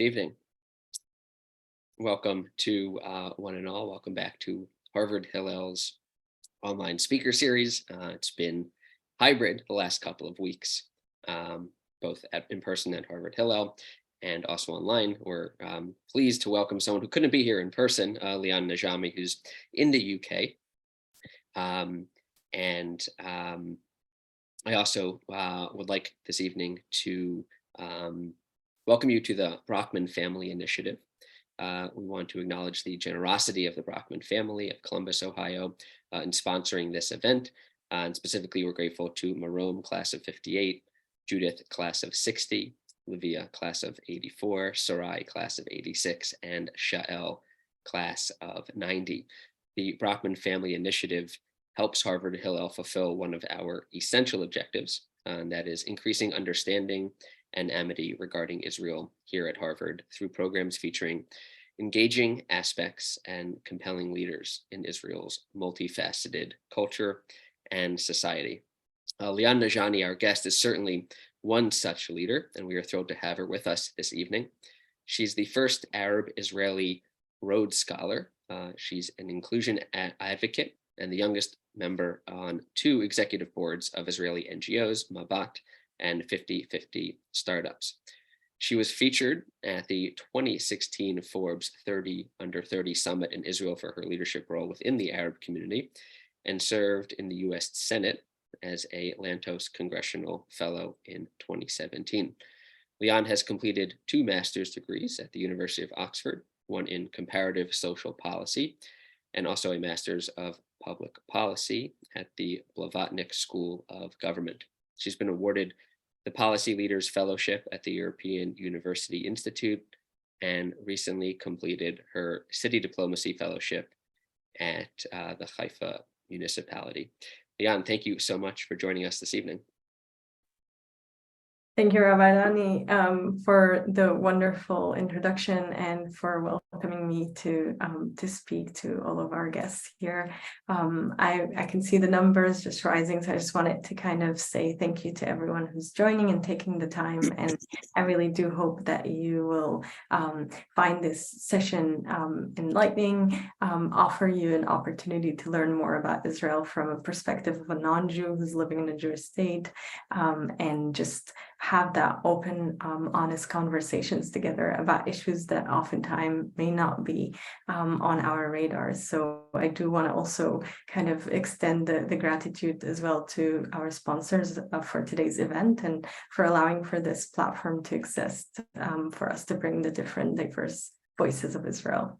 Good evening. Welcome to one and all. Welcome back to Harvard Hillel's online speaker series. It's been hybrid the last couple of weeks, both in person at Harvard Hillel and also online. We're pleased to welcome someone who couldn't be here in person, Lian Najami, who's in the UK. I also would like this evening to welcome you to the Brachman Family Initiative. We want to acknowledge the generosity of the Brachman family of Columbus, Ohio, in sponsoring this event. And specifically, we're grateful to Marome, class of 58, Judith, class of 60, Livia, class of 84, Sarai, class of 86, and Shael, class of 90. The Brachman Family Initiative helps Harvard Hillel fulfill one of our essential objectives, and that is increasing understanding and amity regarding Israel here at Harvard through programs featuring engaging aspects and compelling leaders in Israel's multifaceted culture and society. Lian Najami, our guest, is certainly one such leader, and we are thrilled to have her with us this evening. She's the first Arab-Israeli Rhodes Scholar. She's an inclusion advocate and the youngest member on 2 executive boards of Israeli NGOs, Mabat and 50/50 Startups. She was featured at the 2016 Forbes 30 Under 30 Summit in Israel for her leadership role within the Arab community and served in the US Senate as a Lantos Congressional Fellow in 2017. Lian has completed 2 master's degrees at the University of Oxford, one in comparative social policy, and also a master's of public policy at the Blavatnik School of Government. She's been awarded the Policy Leaders Fellowship at the European University Institute and recently completed her City Diplomacy Fellowship at the Haifa municipality. Lian, thank you so much for joining us this evening. Thank you, Rabbi Dani, for the wonderful introduction and for welcoming me to speak to all of our guests here. I can see the numbers just rising, so I just wanted to kind of say thank you to everyone who's joining and taking the time. And I really do hope that you will find this session enlightening, offer you an opportunity to learn more about Israel from a perspective of a non-Jew who's living in a Jewish state, and just have that open, honest conversations together about issues that oftentimes may not be on our radars. So I do want to also kind of extend the gratitude as well to our sponsors for today's event and for allowing for this platform to exist, for us to bring the different diverse voices of Israel.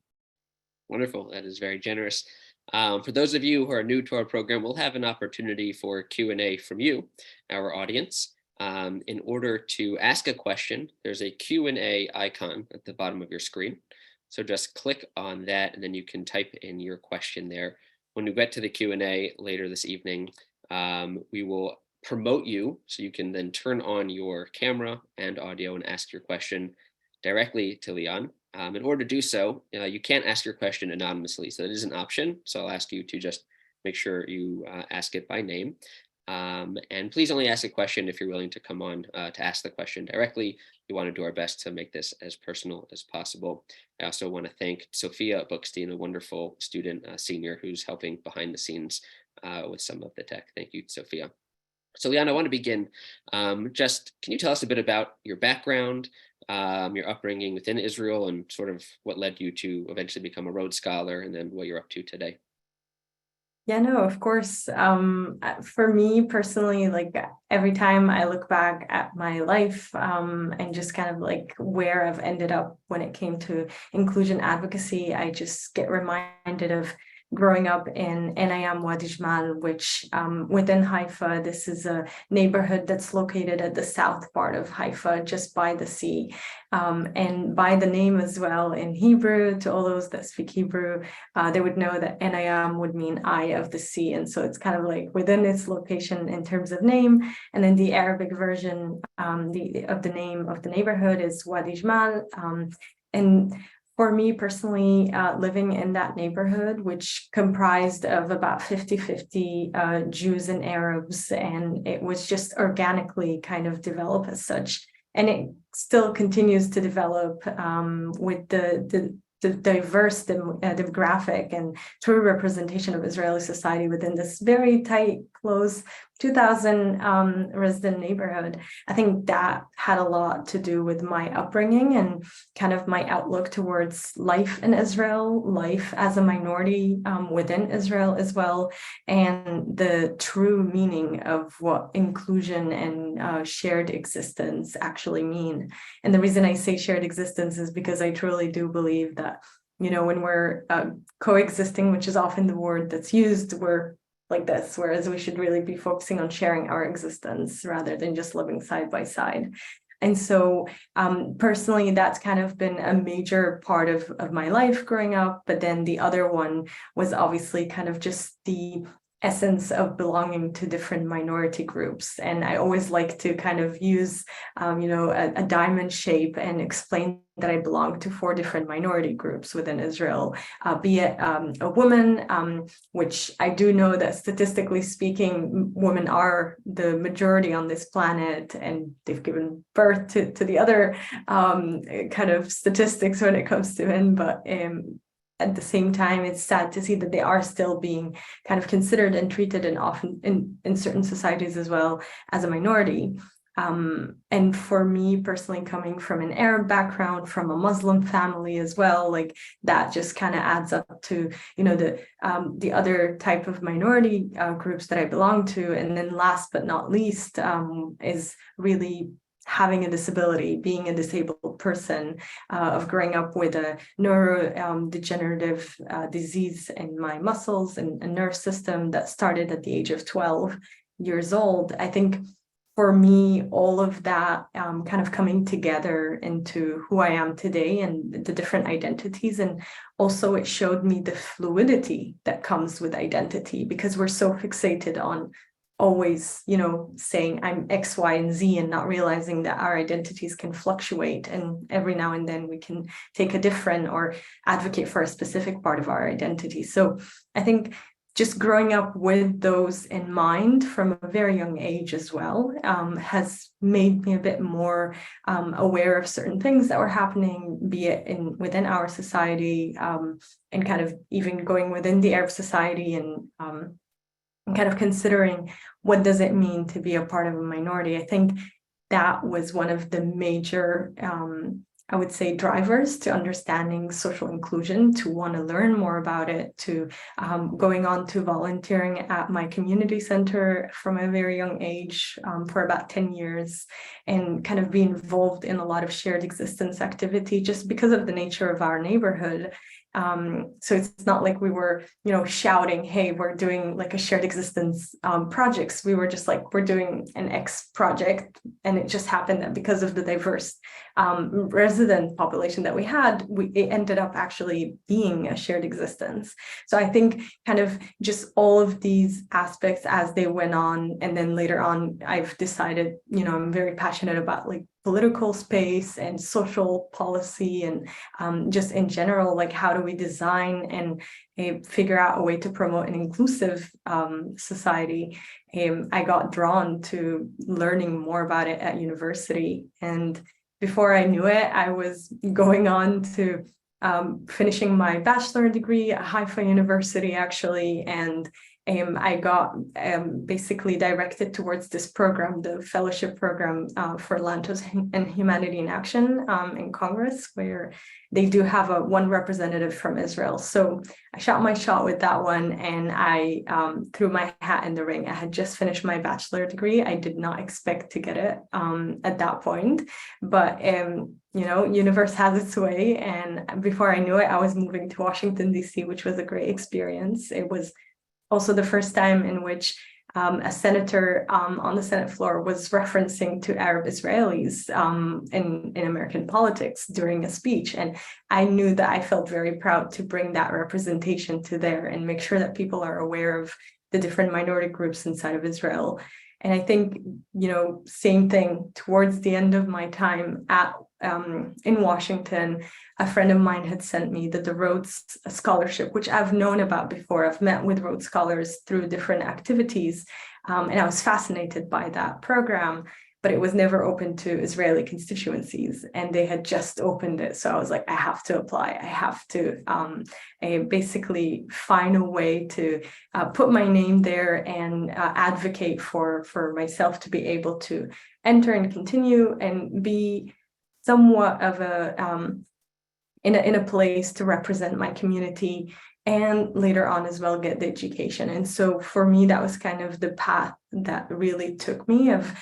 Wonderful. That is very generous. For those of you who are new to our program, we'll have an opportunity for Q&A from you, our audience. In order to ask a question, there's a Q&A icon at the bottom of your screen. So just click on that and then you can type in your question there. When we get to the Q&A later this evening, we will promote you so you can then turn on your camera and audio and ask your question directly to Lian. In order to do so, you can't ask your question anonymously, so that is an option. So I'll ask you to just make sure you ask it by name. And please only ask a question if you're willing to come on to ask the question directly. We want to do our best to make this as personal as possible. I also want to thank Sophia Bookstein, a wonderful student senior who's helping behind the scenes with some of the tech. Thank you, Sophia. So Lian, I want to begin. Just can you tell us a bit about your background, your upbringing within Israel, and sort of what led you to eventually become a Rhodes Scholar, and then what you're up to today? Yeah, no, of course. For me personally, like every time I look back at my life and just kind of like where I've ended up when it came to inclusion advocacy, I just get reminded of growing up in Enayam Wadi Jmal, which within Haifa, this is a neighborhood that's located at the south part of Haifa, just by the sea. And by the name as well in Hebrew, to all those that speak Hebrew, they would know that Enayam would mean eye of the sea. And so it's kind of like within its location in terms of name. And then the Arabic version of the name of the neighborhood is Wadi Jmal. And for me personally, living in that neighborhood, which comprised of about 50-50 Jews and Arabs, and it was just organically kind of developed as such, and it still continues to develop with the diverse demographic and true representation of Israeli society within this very tight, close 2,000 resident neighborhood. I think that had a lot to do with my upbringing and kind of my outlook towards life in Israel, life as a minority within Israel as well, and the true meaning of what inclusion and shared existence actually mean. And the reason I say shared existence is because I truly do believe that, when we're coexisting, which is often the word that's used, we're like this, whereas we should really be focusing on sharing our existence rather than just living side by side. And so personally, that's kind of been a major part of my life growing up. But then the other one was obviously kind of just the essence of belonging to different minority groups. And I always like to kind of use, a diamond shape and explain that I belong to 4 different minority groups within Israel, be it a woman, which I do know that statistically speaking, women are the majority on this planet, and they've given birth to the other kind of statistics when it comes to men, but at the same time, it's sad to see that they are still being kind of considered and treated, and often in certain societies as well, as a minority. And for me personally, coming from an Arab background, from a Muslim family as well, like that just kind of adds up to, the other type of minority groups that I belong to. And then last but not least is really having a disability, being a disabled person, of growing up with a neurodegenerative disease in my muscles and nerve system that started at the age of 12 years old. I think for me, all of that kind of coming together into who I am today and the different identities. And also it showed me the fluidity that comes with identity, because we're so fixated on always, saying I'm X, Y, and Z, and not realizing that our identities can fluctuate. And every now and then we can take a different or advocate for a specific part of our identity. So I think just growing up with those in mind from a very young age as well has made me a bit more aware of certain things that were happening, be it within our society, and kind of even going within the Arab society and kind of considering what does it mean to be a part of a minority. I think that was one of the major, I would say, drivers to understanding social inclusion, to want to learn more about it, to going on to volunteering at my community center from a very young age for about 10 years, and kind of being involved in a lot of shared existence activity just because of the nature of our neighborhood. So it's not like we were, shouting, hey, we're doing like a shared existence projects. We were just like, we're doing an X project. And it just happened that because of the diverse resident population that we had, it ended up actually being a shared existence. So I think kind of just all of these aspects as they went on, and then later on, I've decided, I'm very passionate about like political space and social policy, and just in general, like how do we design and figure out a way to promote an inclusive society. I got drawn to learning more about it at university, and before I knew it, I was going on to finishing my bachelor degree at Haifa University, actually, and I got basically directed towards this program, the fellowship program for Lantos and Humanity in Action in Congress, where they do have one representative from Israel. So I shot my shot with that one, and I threw my hat in the ring. I had just finished my bachelor degree. I did not expect to get it at that point, but universe has its way. And before I knew it, I was moving to Washington, D.C., which was a great experience. It was also the first time in which a senator on the Senate floor was referencing to Arab Israelis in American politics during a speech. And I knew that I felt very proud to bring that representation to there and make sure that people are aware of the different minority groups inside of Israel. And I think, same thing towards the end of my time in Washington, a friend of mine had sent me the Rhodes Scholarship, which I've known about before. I've met with Rhodes Scholars through different activities, and I was fascinated by that program. but it was never open to Israeli constituencies, and they had just opened it. So I was like, I have to apply. I have to basically find a way to put my name there and advocate for myself to be able to enter and continue and be somewhat of a in a place to represent my community, and later on as well get the education. And so for me, that was kind of the path that really took me of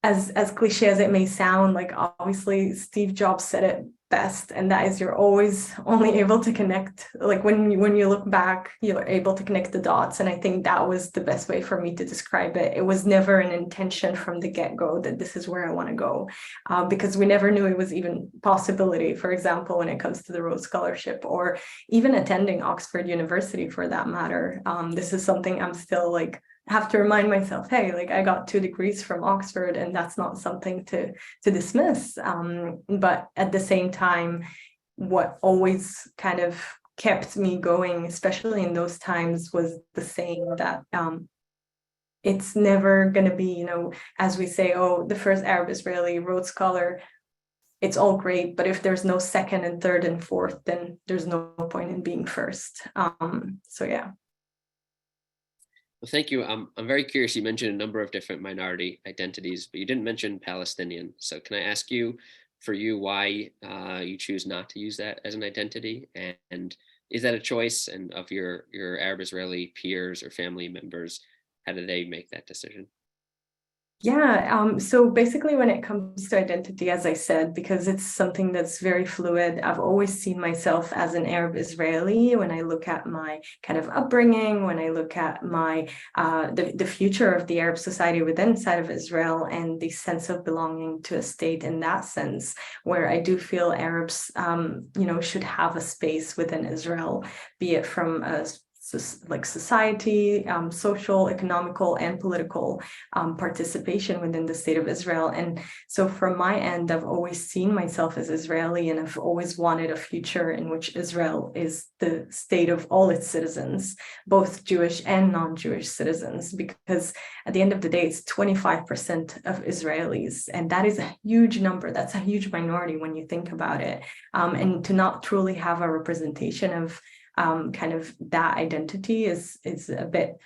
as cliche as it may sound, like obviously Steve Jobs said it best, and that is you're always only able to connect, like when you look back, you're able to connect the dots. And I think that was the best way for me to describe it. It was never an intention from the get-go that this is where I want to go, because we never knew it was even possibility. For example, when it comes to the Rhodes Scholarship, or even attending Oxford University for that matter, this is something I'm still like have to remind myself, hey, like I got 2 degrees from Oxford, and that's not something to dismiss. But at the same time, what always kind of kept me going, especially in those times, was the saying that it's never going to be, as we say, oh, the first Arab-Israeli Rhodes Scholar, it's all great, but if there's no second and third and fourth, then there's no point in being first. So yeah. Well, thank you. I'm very curious. You mentioned a number of different minority identities, but you didn't mention Palestinian. So can I ask you, for you, why you choose not to use that as an identity? And is that a choice? And of your Arab-Israeli peers or family members, how do they make that decision? Yeah, so basically when it comes to identity, as I said, because it's something that's very fluid, I've always seen myself as an Arab Israeli. When I look at my kind of upbringing, when I look at my the future of the Arab society within inside of Israel, and the sense of belonging to a state in that sense, where I do feel Arabs, should have a space within Israel, be it from a like society, social, economical, and political participation within the state of Israel. And so from my end, I've always seen myself as Israeli, and I've always wanted a future in which Israel is the state of all its citizens, both Jewish and non-Jewish citizens, because at the end of the day, it's 25% of Israelis. And that is a huge number. That's a huge minority when you think about it. And to not truly have a representation of kind of that identity is a bit,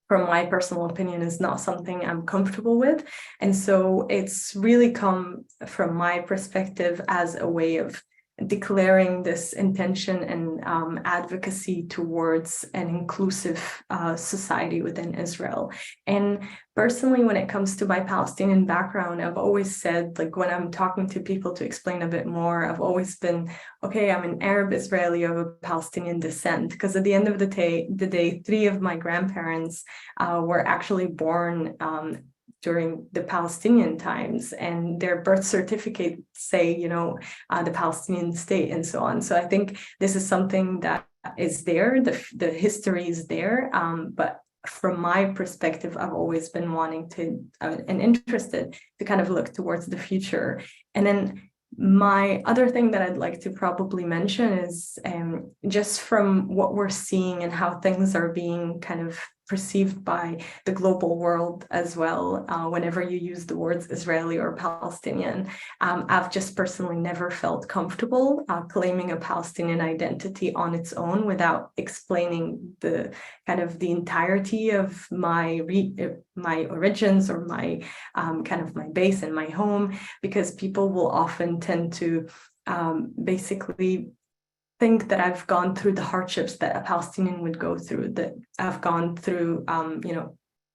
from my personal opinion, is not something I'm comfortable with. And so it's really come from my perspective as a way of declaring this intention and advocacy towards an inclusive society within Israel. And personally, when it comes to my Palestinian background, I've always said, like when I'm talking to people to explain a bit more, I've always been, okay, I'm an Arab Israeli of a Palestinian descent, because at the end of the day, 3 of my grandparents were actually born during the Palestinian times, and their birth certificates say, the Palestinian state and so on. So I think this is something that is there, the history is there, but from my perspective, I've always been wanting to and interested to kind of look towards the future. And then my other thing that I'd like to probably mention is just from what we're seeing and how things are being kind of perceived by the global world as well. Whenever you use the words Israeli or Palestinian, I've just personally never felt comfortable claiming a Palestinian identity on its own without explaining the kind of the entirety of my origins, or my kind of my base and my home, because people will often tend to basically think that I've gone through the hardships that a Palestinian would go through, that I've gone through,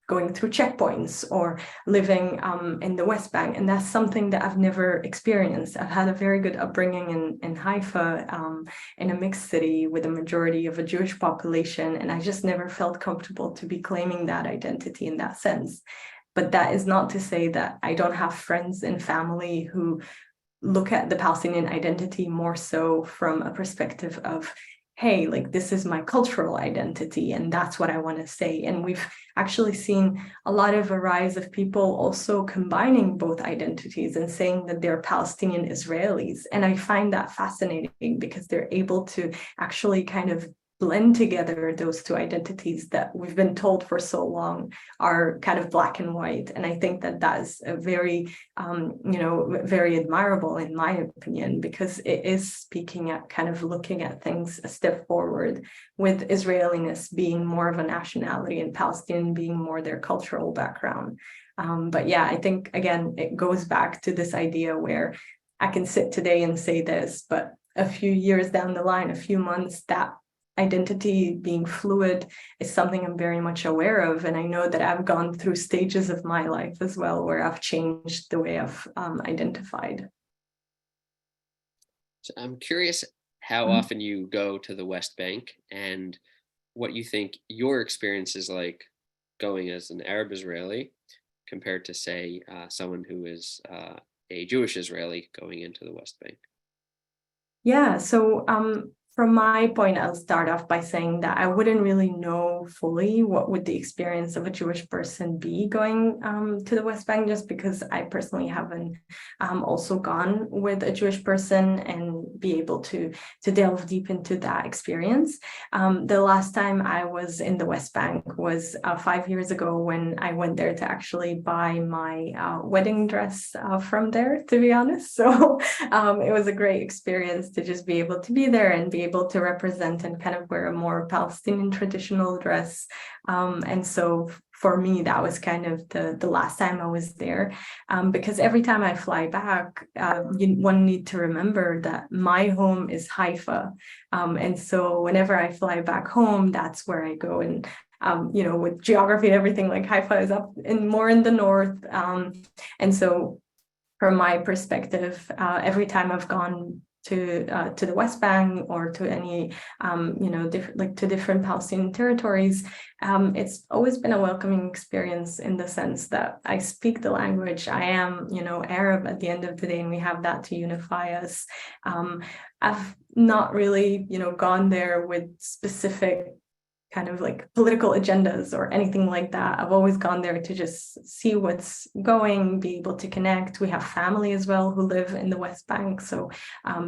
going through checkpoints or living in the West Bank. And that's something that I've never experienced. I've had a very good upbringing in Haifa, in a mixed city with a majority of a Jewish population. And I just never felt comfortable to be claiming that identity in that sense. But that is not to say that I don't have friends and family who look at the Palestinian identity more so from a perspective of, hey, like this is my cultural identity, and that's what I want to say. And we've actually seen a lot of a rise of people also combining both identities and saying that they're Palestinian Israelis. And I find that fascinating, because they're able to actually kind of blend together those two identities that we've been told for so long are kind of black and white. And I think that that's a very, very admirable in my opinion, because it is speaking at kind of looking at things a step forward, with Israeliness being more of a nationality and Palestinian being more their cultural background. But yeah, I think, again, it goes back to this idea where I can sit today and say this, but a few years down the line, a few months, that identity being fluid is something I'm very much aware of. And I know that I've gone through stages of my life as well where I've changed the way I've identified. So I'm curious how often you go to the West Bank and what you think your experience is like going as an Arab Israeli compared to, say, someone who is a Jewish Israeli going into the West Bank. Yeah, so from my point, I'll start off by saying that I wouldn't really know fully what would the experience of a Jewish person be going to the West Bank, just because I personally haven't also gone with a Jewish person and be able to delve deep into that experience. The last time I was in the West Bank was 5 years ago, when I went there to actually buy my wedding dress from there, to be honest. So it was a great experience to just be able to be there and be able to represent and kind of wear a more Palestinian traditional dress. And so for me, that was kind of the last time I was there, because every time I fly back, one need to remember that my home is Haifa. And so whenever I fly back home, that's where I go. And with geography and everything, like Haifa is up more in the north. And so from my perspective, every time I've gone to the West Bank or to any different Palestinian territories, it's always been a welcoming experience, in the sense that I speak the language. I am Arab at the end of the day, and we have that to unify us. I've not really gone there with specific kind of like political agendas or anything like that. I've always gone there to just see what's going, be able to connect. We have family as well who live in the West Bank, so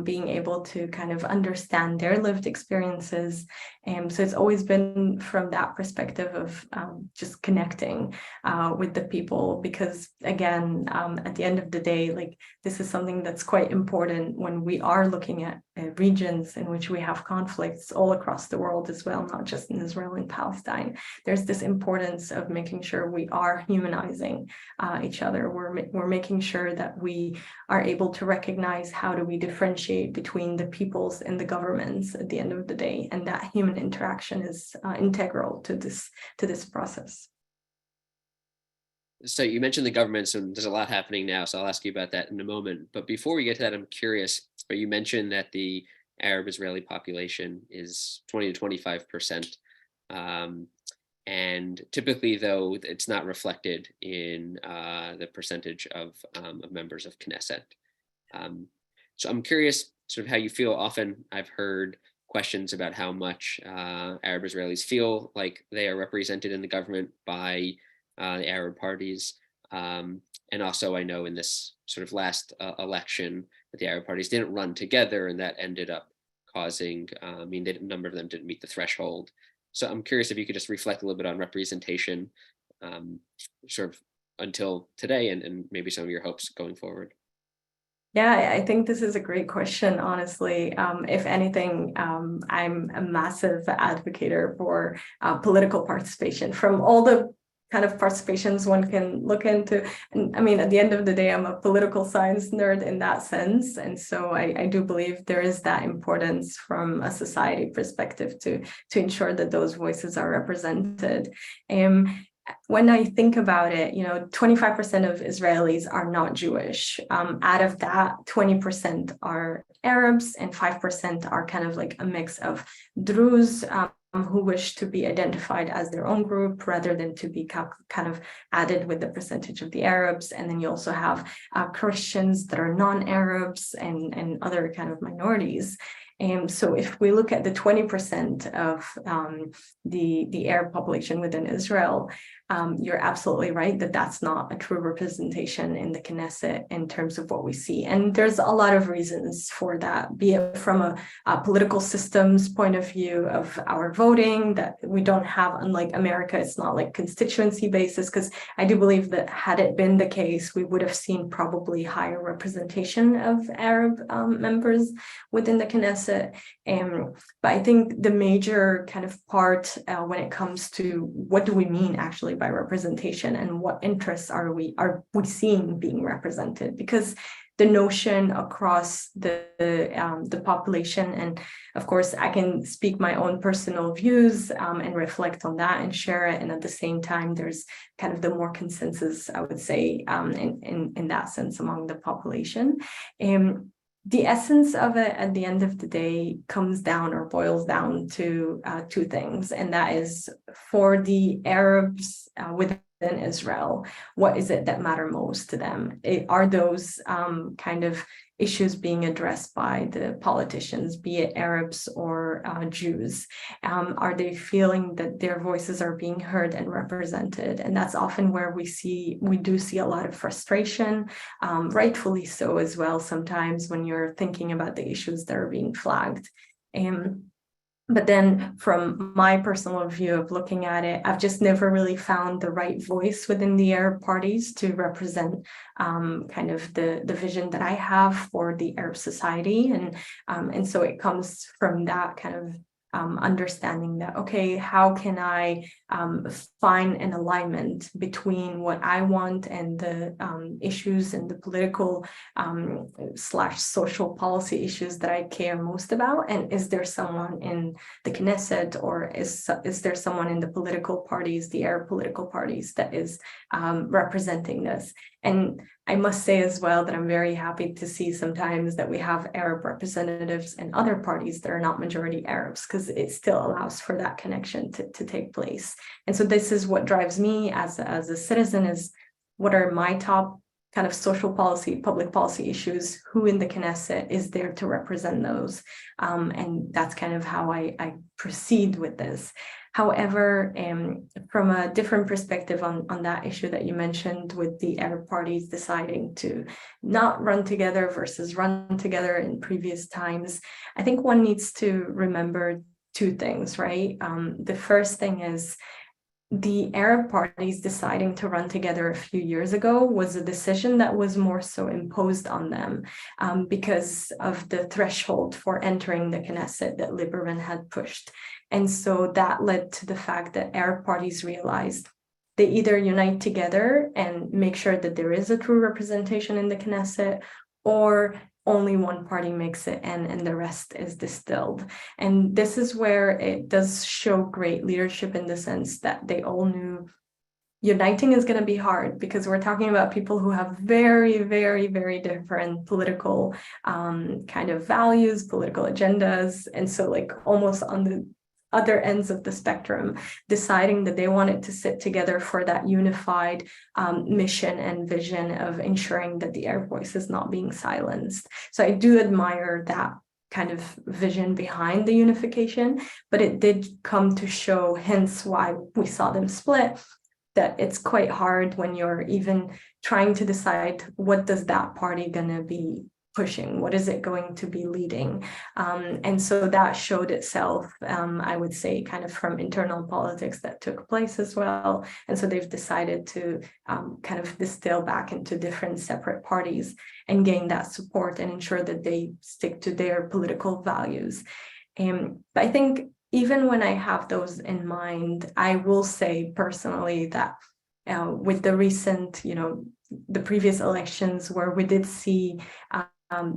being able to kind of understand their lived experiences. So it's always been from that perspective of just connecting with the people, because again, at the end of the day, like, this is something that's quite important when we are looking at regions in which we have conflicts all across the world as well, not just in Israel and Palestine. There's this importance of making sure we are humanizing each other. We're making sure that we are able to recognize how do we differentiate between the peoples and the governments at the end of the day, and that human interaction is integral to this process. So you mentioned the governments, and there's a lot happening now, so I'll ask you about that in a moment. But before we get to that, I'm curious, but you mentioned that the Arab Israeli population is 20 to 25%. And typically, though, it's not reflected in the percentage of members of Knesset. So I'm curious sort of how you feel. Often I've heard questions about how much Arab Israelis feel like they are represented in the government by the Arab parties. And also, I know in this sort of last election that the Arab parties didn't run together, and that ended up causing, a number of them didn't meet the threshold. So I'm curious if you could just reflect a little bit on representation sort of until today, and maybe some of your hopes going forward. Yeah, I think this is a great question, honestly. If anything, I'm a massive advocate for political participation from all the kind of participations one can look into. And I mean, at the end of the day, I'm a political science nerd in that sense. And so I do believe there is that importance from a society perspective to ensure that those voices are represented. When I think about it, 25% of Israelis are not Jewish. Out of that, 20% are Arabs and 5% are kind of like a mix of Druze, who wish to be identified as their own group rather than to be kind of added with the percentage of the Arabs. And then you also have Christians that are non-Arabs and other kind of minorities. So if we look at the 20% of the Arab population within Israel, you're absolutely right that that's not a true representation in the Knesset in terms of what we see. And there's a lot of reasons for that, be it from a political systems point of view of our voting, that we don't have, unlike America, it's not like constituency basis, because I do believe that had it been the case, we would have seen probably higher representation of Arab members within the Knesset. But I think the major kind of part when it comes to what do we mean actually by representation and what interests are we seeing being represented, because the notion across the population, and of course I can speak my own personal views and reflect on that and share it, and at the same time there's kind of the more consensus, I would say, in that sense among the population. The essence of it at the end of the day comes down or boils down to two things, and that is for the Arabs within Israel, what is it that matter most to them? Are those kind of issues being addressed by the politicians, be it Arabs or Jews? Are they feeling that their voices are being heard and represented? And that's often where we do see a lot of frustration, rightfully so as well, sometimes when you're thinking about the issues that are being flagged. But then from my personal view of looking at it, I've just never really found the right voice within the Arab parties to represent kind of the vision that I have for the Arab society. And so it comes from that kind of understanding that, okay, how can I find an alignment between what I want and the issues and the political / social policy issues that I care most about? And is there someone in the Knesset, or is there someone in the political parties, the Arab political parties, that is representing this? And I must say as well that I'm very happy to see sometimes that we have Arab representatives in other parties that are not majority Arabs, because it still allows for that connection to take place. And so this is what drives me as a citizen, is what are my top kind of social policy, public policy issues, who in the Knesset is there to represent those? And that's kind of how I proceed with this. However, from a different perspective on that issue that you mentioned, with the Arab parties deciding to not run together versus run together in previous times, I think one needs to remember two things, right? The first thing is, the Arab parties deciding to run together a few years ago was a decision that was more so imposed on them because of the threshold for entering the Knesset that Lieberman had pushed. And so that led to the fact that Arab parties realized they either unite together and make sure that there is a true representation in the Knesset, or only one party makes it and the rest is distilled. And this is where it does show great leadership, in the sense that they all knew uniting is going to be hard, because we're talking about people who have very, very, very different political kind of values, political agendas. And so like almost on the other ends of the spectrum, deciding that they wanted to sit together for that unified mission and vision of ensuring that the Arab voice is not being silenced. So I do admire that kind of vision behind the unification, but it did come to show, hence why we saw them split, that it's quite hard when you're even trying to decide what does that party gonna be pushing, what is it going to be leading? And so that showed itself, I would say, kind of from internal politics that took place as well. And so they've decided to kind of distill back into different separate parties and gain that support and ensure that they stick to their political values. But I think even when I have those in mind, I will say personally that with the recent, the previous elections, where we did see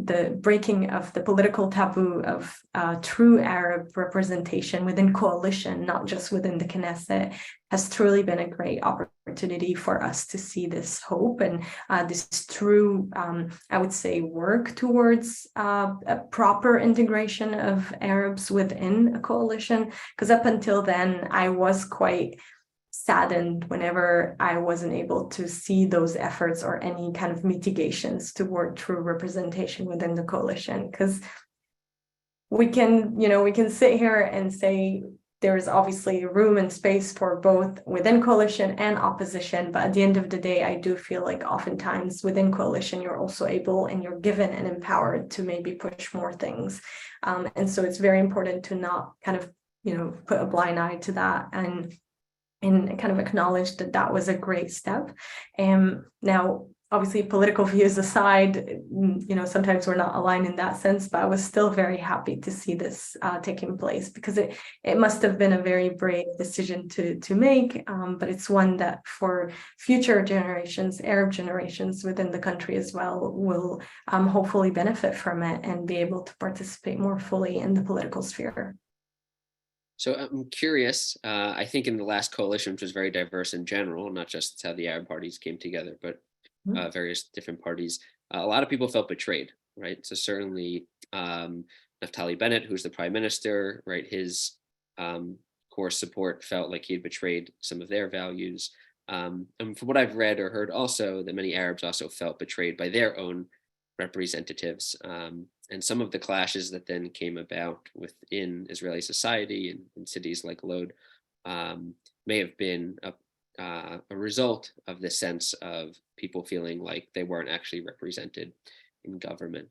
the breaking of the political taboo of true Arab representation within coalition, not just within the Knesset, has truly been a great opportunity for us to see this hope and this true, I would say, work towards a proper integration of Arabs within a coalition. Because up until then, I was quite saddened whenever I wasn't able to see those efforts or any kind of mitigations toward true representation within the coalition. Because we can sit here and say there is obviously room and space for both within coalition and opposition. But at the end of the day, I do feel like oftentimes within coalition, you're also able and you're given and empowered to maybe push more things. And so it's very important to not kind of, put a blind eye to that and kind of acknowledge that that was a great step. Now, obviously, political views aside, sometimes we're not aligned in that sense, but I was still very happy to see this taking place, because it must have been a very brave decision to make, but it's one that for future generations, Arab generations within the country as well, will hopefully benefit from it and be able to participate more fully in the political sphere. So I'm curious, I think in the last coalition, which was very diverse in general, not just how the Arab parties came together, but various different parties, a lot of people felt betrayed, right? So certainly Naftali Bennett, who's the prime minister, right, his core support felt like he had betrayed some of their values. And from what I've read or heard also, that many Arabs also felt betrayed by their own representatives. And some of the clashes that then came about within Israeli society and in cities like Lod may have been a result of the sense of people feeling like they weren't actually represented in government.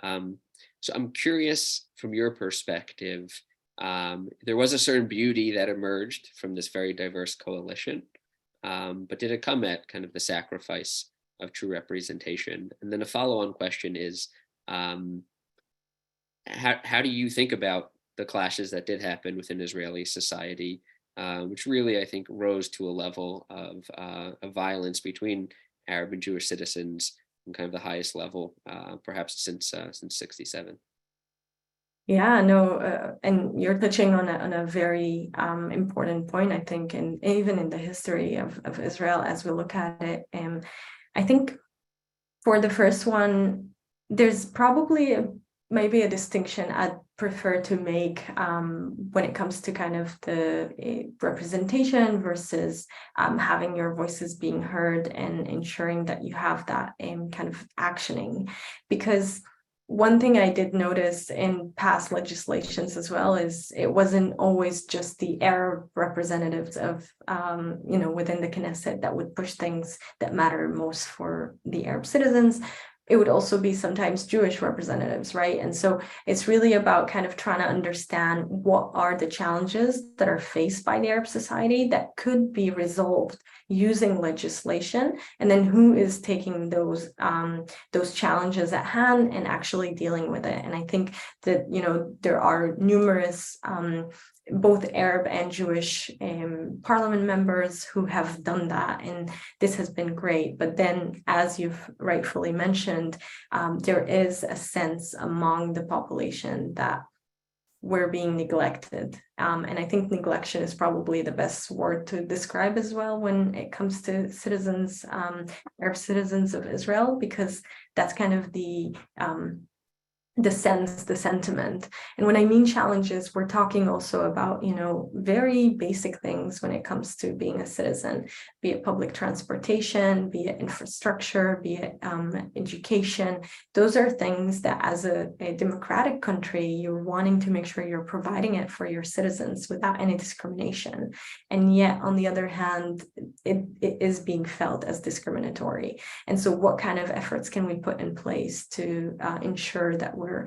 So I'm curious, from your perspective, there was a certain beauty that emerged from this very diverse coalition, but did it come at kind of the sacrifice of true representation? And then a follow-on question is, how do you think about the clashes that did happen within Israeli society, which really, I think, rose to a level of violence between Arab and Jewish citizens in kind of the highest level, perhaps since '67? Yeah, no, and you're touching on a very important point, I think, and even in the history of Israel as we look at it. And I think for the first one, there's probably maybe a distinction I'd prefer to make when it comes to kind of the representation versus having your voices being heard and ensuring that you have that kind of actioning. Because one thing I did notice in past legislations as well is it wasn't always just the Arab representatives of, within the Knesset that would push things that matter most for the Arab citizens. It would also be sometimes Jewish representatives, right? And so it's really about kind of trying to understand what are the challenges that are faced by the Arab society that could be resolved using legislation, and then who is taking those challenges at hand and actually dealing with it. And I think that, there are numerous both Arab and Jewish parliament members who have done that, and this has been great. But then, as you've rightfully mentioned, there is a sense among the population that we're being neglected. And I think neglection is probably the best word to describe as well when it comes to citizens, Arab citizens of Israel, because that's kind of the sentiment. And when I mean challenges, we're talking also about, very basic things when it comes to being a citizen, be it public transportation, be it infrastructure, be it education. Those are things that as a democratic country, you're wanting to make sure you're providing it for your citizens without any discrimination. And yet, on the other hand, it is being felt as discriminatory. And so what kind of efforts can we put in place to ensure that we're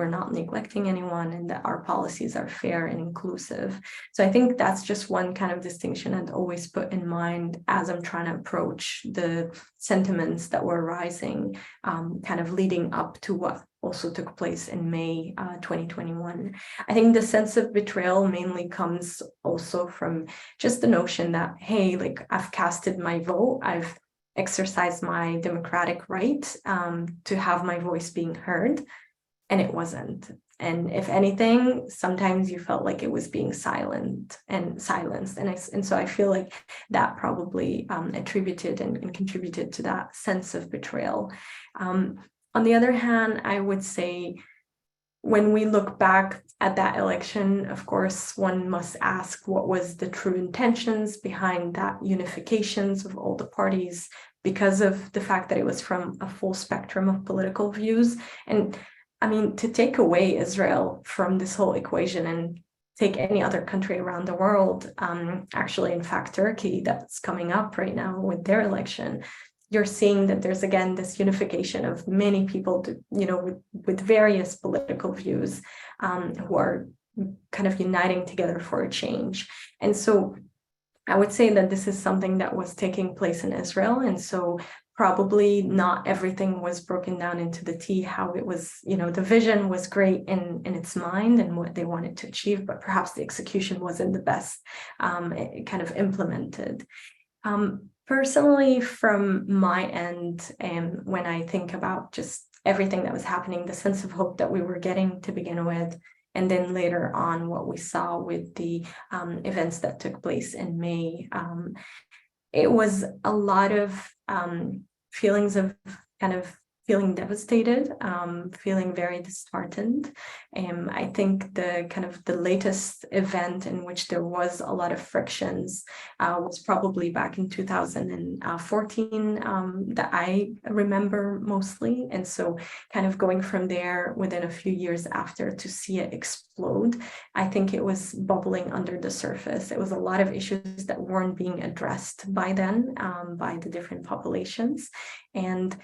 not neglecting anyone and that our policies are fair and inclusive? So I think that's just one kind of distinction I'd always put in mind as I'm trying to approach the sentiments that were rising, kind of leading up to what also took place in May 2021. I think the sense of betrayal mainly comes also from just the notion that, hey, like, I've casted my vote, I've exercised my democratic right to have my voice being heard, and it wasn't. And if anything, sometimes you felt like it was being silenced. And so I feel like that probably attributed and contributed to that sense of betrayal. On the other hand, I would say when we look back at that election, of course, one must ask what was the true intentions behind that unifications of all the parties, because of the fact that it was from a full spectrum of political views. And I mean, to take away Israel from this whole equation and take any other country around the world, actually, in fact, Turkey, that's coming up right now with their election, you're seeing that there's, again, this unification of many people, with various political views, who are kind of uniting together for a change. And so I would say that this is something that was taking place in Israel. And so probably not everything was broken down into the T, how it was, the vision was great in its mind and what they wanted to achieve, but perhaps the execution wasn't the best kind of implemented. Personally, from my end, and when I think about just everything that was happening, the sense of hope that we were getting to begin with, and then later on what we saw with the events that took place in May, it was a lot of feelings of kind of feeling devastated, feeling very disheartened. I think the latest event in which there was a lot of frictions was probably back in 2014 that I remember mostly. And so kind of going from there within a few years after to see it explode, I think it was bubbling under the surface. It was a lot of issues that weren't being addressed by then by the different populations. And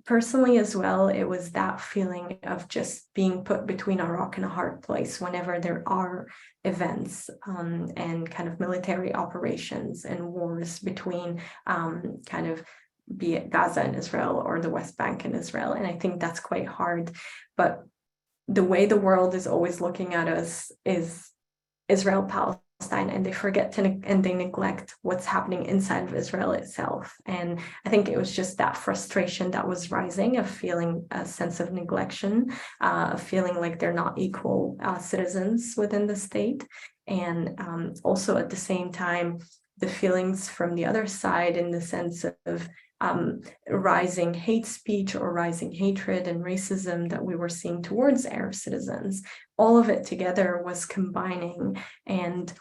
personally as well, it was that feeling of just being put between a rock and a hard place whenever there are events and kind of military operations and wars between kind of be it Gaza and Israel or the West Bank and Israel. And I think that's quite hard. But the way the world is always looking at us is Israel, Palestine, and they forget and they neglect what's happening inside of Israel itself. And I think it was just that frustration that was rising, of feeling a sense of neglection, of feeling like they're not equal citizens within the state. And also at the same time, the feelings from the other side in the sense of rising hate speech or rising hatred and racism that we were seeing towards Arab citizens. All of it together was combining. And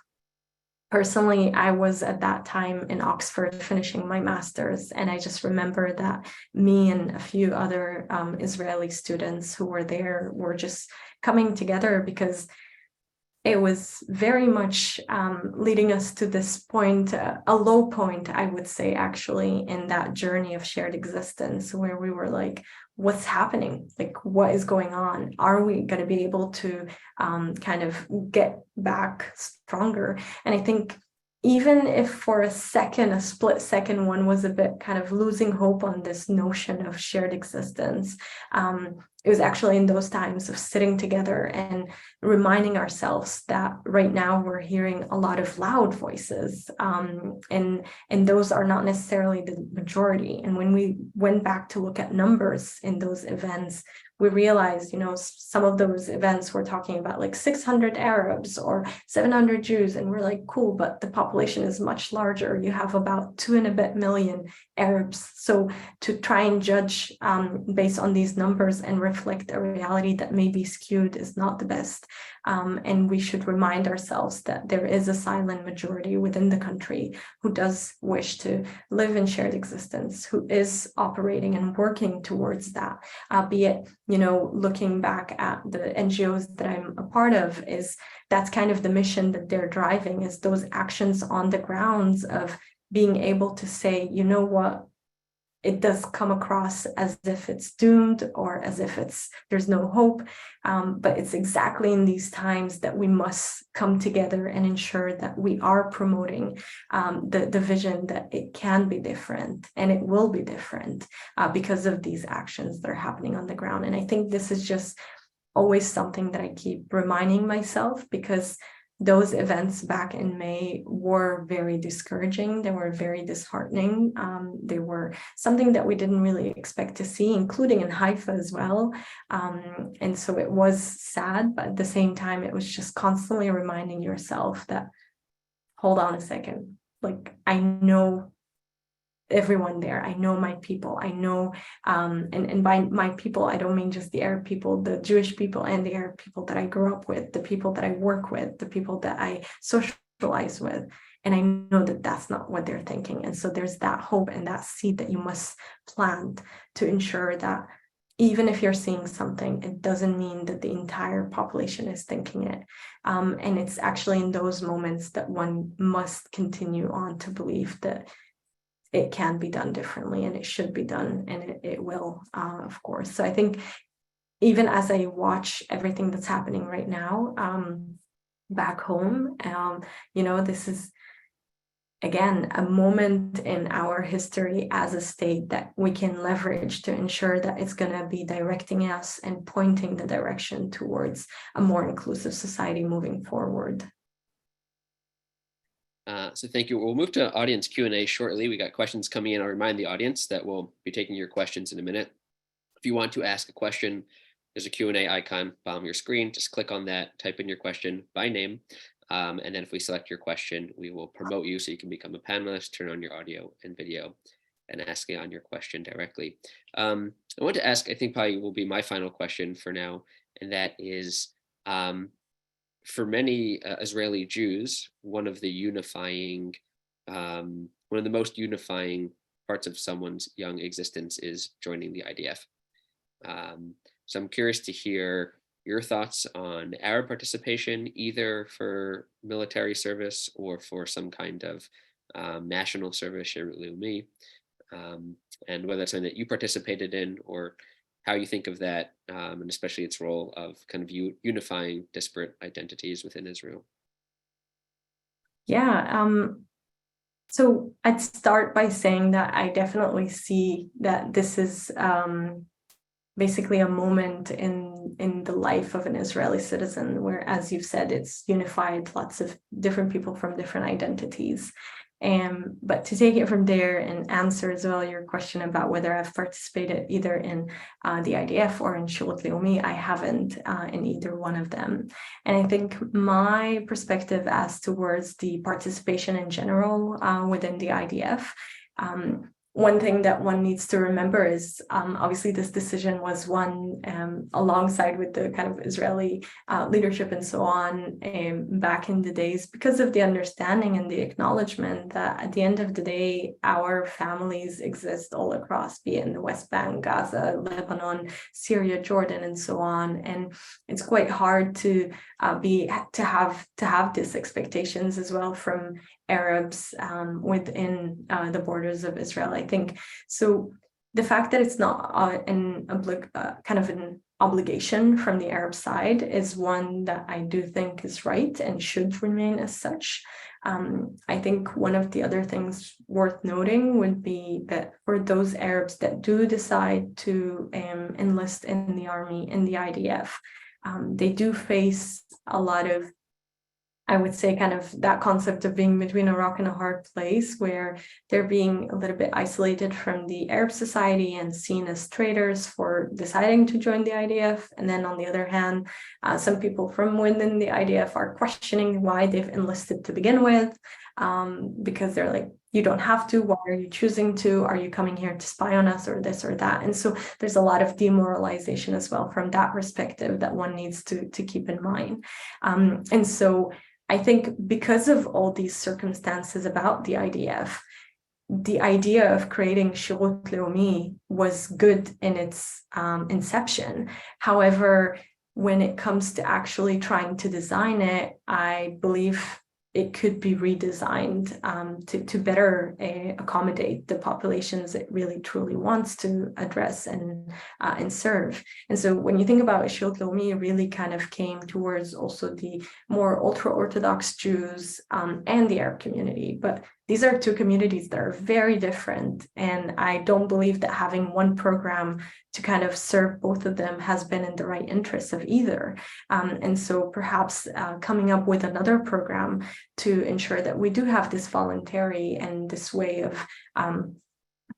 personally, I was at that time in Oxford finishing my master's, and I just remember that me and a few other Israeli students who were there were just coming together because it was very much leading us to this point, a low point, I would say, actually, in that journey of shared existence, where we were like, what's happening? Like, what is going on? Are we going to be able to kind of get back stronger? And I think even if for a split second, one was a bit kind of losing hope on this notion of shared existence, it was actually in those times of sitting together and reminding ourselves that right now we're hearing a lot of loud voices, and those are not necessarily the majority. And when we went back to look at numbers in those events, we realized, some of those events were talking about like 600 Arabs or 700 Jews, and we're like, cool, but the population is much larger. You have about 2 and a bit million Arabs. So to try and judge based on these numbers and reflect a reality that may be skewed is not the best. And we should remind ourselves that there is a silent majority within the country who does wish to live in shared existence, who is operating and working towards that, be it, looking back at the NGOs that I'm a part of, that's kind of the mission that they're driving, is those actions on the grounds of being able to say, you know what, it does come across as if it's doomed or as if there's no hope. But it's exactly in these times that we must come together and ensure that we are promoting the vision that it can be different, and it will be different because of these actions that are happening on the ground. And I think this is just always something that I keep reminding myself, because those events back in May were very discouraging. They were very disheartening. They were something that we didn't really expect to see, including in Haifa as well. And so it was sad, but at the same time, it was just constantly reminding yourself that, hold on a second, like, I know everyone there. I know my people. I know, and by my people, I don't mean just the Arab people, the Jewish people and the Arab people that I grew up with, the people that I work with, the people that I socialize with. And I know that that's not what they're thinking. And so there's that hope and that seed that you must plant to ensure that even if you're seeing something, it doesn't mean that the entire population is thinking it. And it's actually in those moments that one must continue on to believe that it can be done differently, and it should be done, and it will, of course. So I think even as I watch everything that's happening right now back home, this is, again, a moment in our history as a state that we can leverage to ensure that it's going to be directing us and pointing the direction towards a more inclusive society moving forward. So thank you. We'll move to audience Q&A shortly. We got questions coming in. I'll remind the audience that we'll be taking your questions in a minute. If you want to ask a question, there's a Q&A icon bottom of your screen. Just click on that, type in your question by name. And then if we select your question, we will promote you so you can become a panelist, turn on your audio and video, and ask on your question directly. I want to ask, I think probably will be my final question for now, and that is, for many Israeli Jews, one of the most unifying parts of someone's young existence is joining the IDF. So I'm curious to hear your thoughts on Arab participation, either for military service or for some kind of national service, Sherut Leumi, and whether it's something that you participated in or how you think of that, and especially its role of kind of unifying disparate identities within Israel. Yeah, so I'd start by saying that I definitely see that this is basically a moment in the life of an Israeli citizen where, as you've said, it's unified lots of different people from different identities. But to take it from there and answer as well your question about whether I've participated either in the IDF or in Sherut Leumi, I haven't in either one of them. And I think my perspective as towards the participation in general within the IDF, one thing that one needs to remember is obviously this decision was one alongside with the kind of Israeli leadership and so on back in the days, because of the understanding and the acknowledgement that at the end of the day, our families exist all across, be it in the West Bank, Gaza, Lebanon, Syria, Jordan, and so on. And it's quite hard to have these expectations as well from Arabs within the borders of Israel, I think. So the fact that it's not kind of an obligation from the Arab side is one that I do think is right and should remain as such. I think one of the other things worth noting would be that for those Arabs that do decide to enlist in the army, in the IDF, they do face a lot of, I would say, kind of that concept of being between a rock and a hard place, where they're being a little bit isolated from the Arab society and seen as traitors for deciding to join the IDF. And then on the other hand, some people from within the IDF are questioning why they've enlisted to begin with, because they're like, you don't have to, why are you choosing to? Are you coming here to spy on us or this or that? And so there's a lot of demoralization as well from that perspective that one needs to keep in mind. And so I think because of all these circumstances about the IDF, the idea of creating Sherut Leumi was good in its inception. However, when it comes to actually trying to design it, I believe it could be redesigned to better accommodate the populations it really truly wants to address and serve. And so when you think about Sherut Leumi, it really kind of came towards also the more ultra-Orthodox Jews and the Arab community. But these are two communities that are very different. And I don't believe that having one program to kind of serve both of them has been in the right interest of either. And so perhaps coming up with another program to ensure that we do have this voluntary and this way of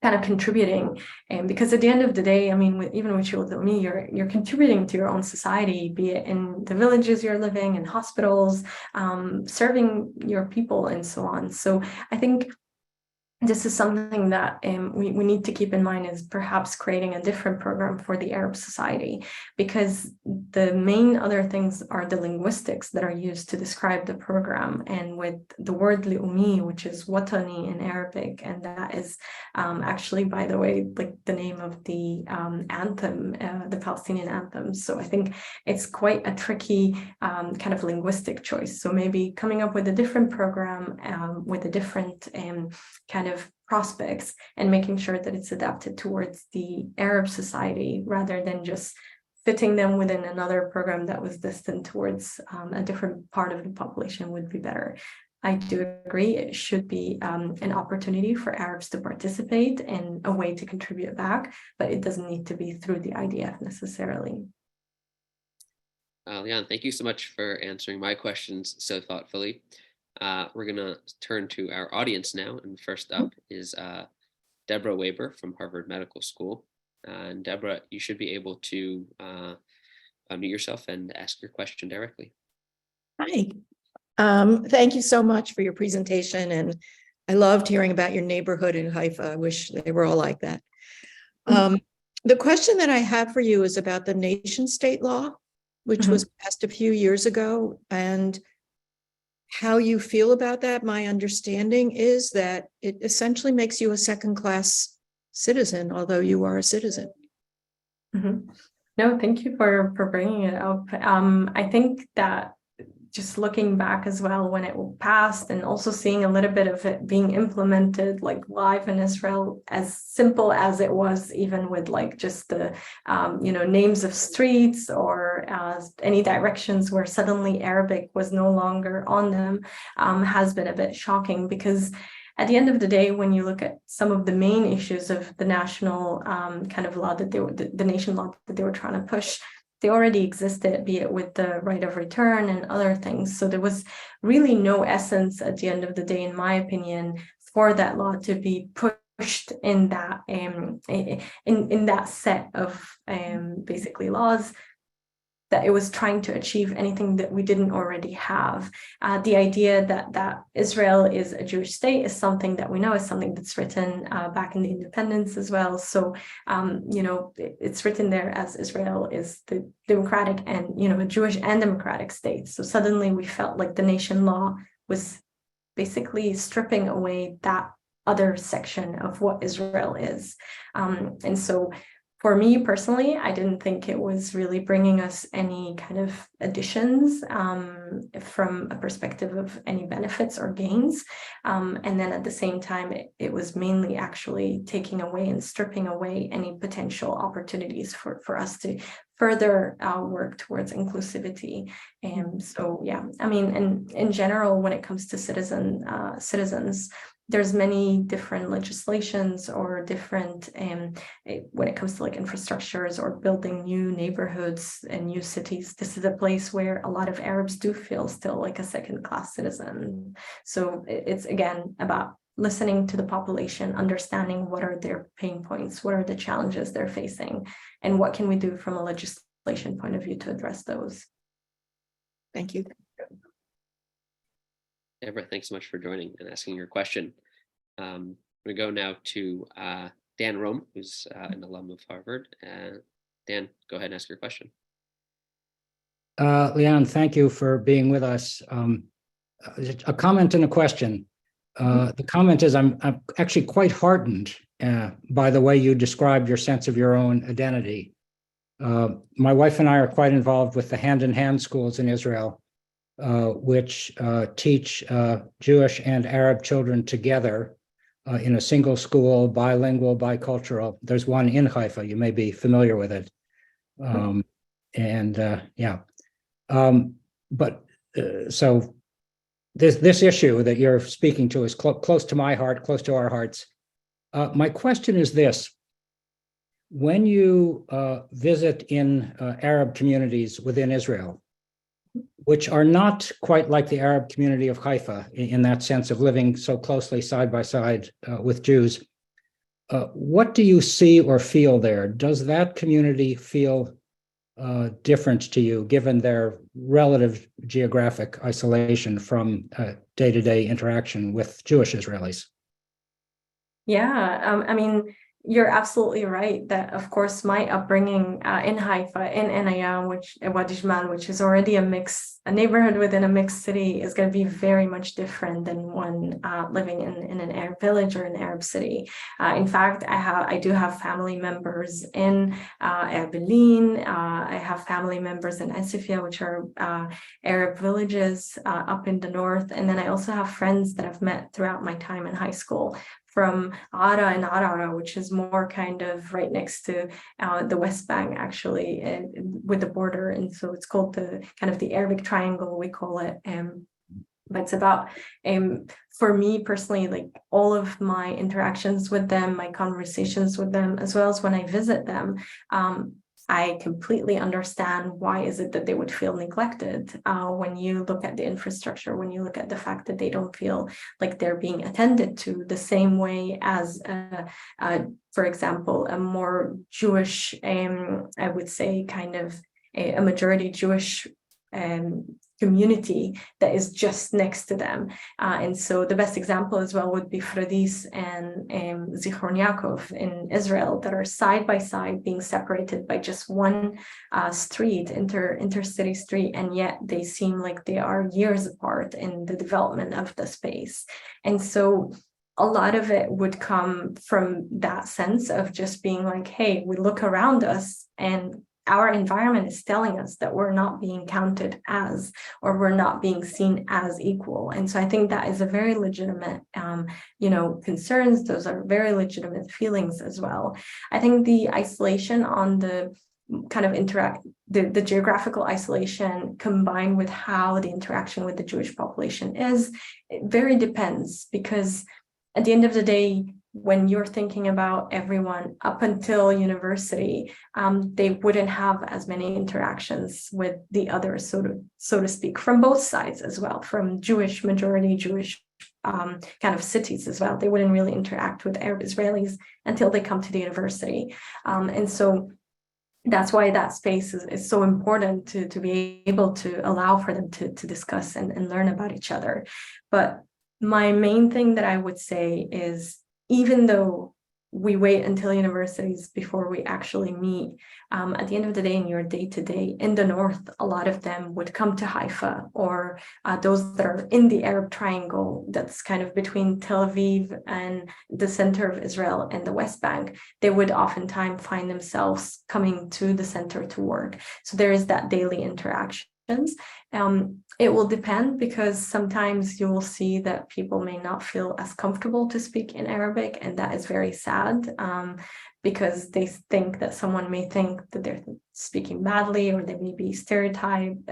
kind of contributing. And because at the end of the day, I mean, even with Sherut Leumi, you're contributing to your own society, be it in the villages you're living, in hospitals, serving your people and so on. So I think this is something that we need to keep in mind, is perhaps creating a different program for the Arab society, because the main other things are the linguistics that are used to describe the program. And with the word li'umi, which is watani in Arabic, and that is actually, by the way, like the name of the anthem, the Palestinian anthem. So I think it's quite a tricky kind of linguistic choice. So maybe coming up with a different program with a different kind of prospects, and making sure that it's adapted towards the Arab society, rather than just fitting them within another program that was destined towards a different part of the population would be better. I do agree it should be an opportunity for Arabs to participate and a way to contribute back, but it doesn't need to be through the IDF necessarily. Lian, thank you so much for answering my questions so thoughtfully. We're going to turn to our audience now. And first up is Deborah Weber from Harvard Medical School. And Deborah, you should be able to unmute yourself and ask your question directly. Hi. Thank you so much for your presentation. And I loved hearing about your neighborhood in Haifa. I wish they were all like that. The question that I have for you is about the nation state law, which was passed a few years ago, and how you feel about that. My understanding is that it essentially makes you a second-class citizen, although you are a citizen. No, thank you for bringing it up. I think that just looking back as well, when it passed, and also seeing a little bit of it being implemented like live in Israel, as simple as it was, even with like just the names of streets or any directions where suddenly Arabic was no longer on them, has been a bit shocking, because at the end of the day, when you look at some of the main issues of the national kind of law that the nation law that they were trying to push, they already existed, be it with the right of return and other things. So there was really no essence at the end of the day, in my opinion, for that law to be pushed in that in that set of basically laws, that it was trying to achieve anything that we didn't already have. The idea that Israel is a Jewish state is something that we know, is something that's written back in the independence as well. So, it's written there as Israel is the democratic and, a Jewish and democratic state. So suddenly we felt like the nation law was basically stripping away that other section of what Israel is. And so, for me personally, I didn't think it was really bringing us any kind of additions from a perspective of any benefits or gains. And then at the same time, it was mainly actually taking away and stripping away any potential opportunities for us to further work towards inclusivity. And so, yeah, I mean, and in general, when it comes to citizens, there's many different legislations or different when it comes to like infrastructures or building new neighborhoods and new cities. This is a place where a lot of Arabs do feel still like a second-class citizen. So it's again about listening to the population, understanding what are their pain points, what are the challenges they're facing, and what can we do from a legislation point of view to address those. Thank you. Deborah, thanks so much for joining and asking your question. We go now to Dan Rome, who's an alum of Harvard. Dan, go ahead and ask your question. Lian, thank you for being with us. A comment and a question. The comment is I'm actually quite heartened by the way you described your sense of your own identity. My wife and I are quite involved with the hand-in-hand schools in Israel, which teach Jewish and Arab children together in a single school, bilingual, bicultural. There's one in Haifa. You may be familiar with it. So this issue that you're speaking to is close to my heart, close to our hearts. My question is this. When you visit in Arab communities within Israel, which are not quite like the Arab community of Haifa in that sense of living so closely side by side with Jews, what do you see or feel there? Does that community feel different to you, given their relative geographic isolation from day-to-day interaction with Jewish Israelis? Yeah, I mean, you're absolutely right that, of course, my upbringing in Haifa, in Enaya, Wadi Jman, which is already a neighborhood within a mixed city, is going to be very much different than one living in an Arab village or an Arab city. In fact, I do have family members in Erbilin. I have family members in Asifia, which are Arab villages up in the north. And then I also have friends that I've met throughout my time in high school from Ara and Arara, which is more kind of right next to the West Bank, actually, with the border. And so it's called the kind of the Arabic Triangle, we call it. But it's about, for me personally, like all of my interactions with them, my conversations with them, as well as when I visit them, I completely understand why is it that they would feel neglected when you look at the infrastructure, when you look at the fact that they don't feel like they're being attended to the same way as, for example, a more Jewish, I would say kind of a majority Jewish community that is just next to them. And so the best example as well would be Fradis and Zichron Yaakov in Israel that are side by side being separated by just one street, intercity street, and yet they seem like they are years apart in the development of the space. And so a lot of it would come from that sense of just being like, hey, we look around us and our environment is telling us that we're not being counted as, or we're not being seen as equal. And so I think that is a very legitimate, concerns. Those are very legitimate feelings as well. I think the isolation on the kind of the geographical isolation combined with how the interaction with the Jewish population is, it very depends, because at the end of the day, when you're thinking about everyone up until university, they wouldn't have as many interactions with the others, so to speak, from both sides as well, from majority Jewish kind of cities as well. They wouldn't really interact with Arab Israelis until they come to the university. And so that's why that space is so important to be able to allow for them to discuss and learn about each other. But my main thing that I would say is, even though we wait until universities before we actually meet, at the end of the day, in your day-to-day in the north, a lot of them would come to Haifa, or those that are in the Arab Triangle, that's kind of between Tel Aviv and the center of Israel and the West Bank. They would oftentimes find themselves coming to the center to work. So there is that daily interaction. It will depend, because sometimes you will see that people may not feel as comfortable to speak in Arabic, and that is very sad, because they think that someone may think that they're speaking badly, or they may be stereotyped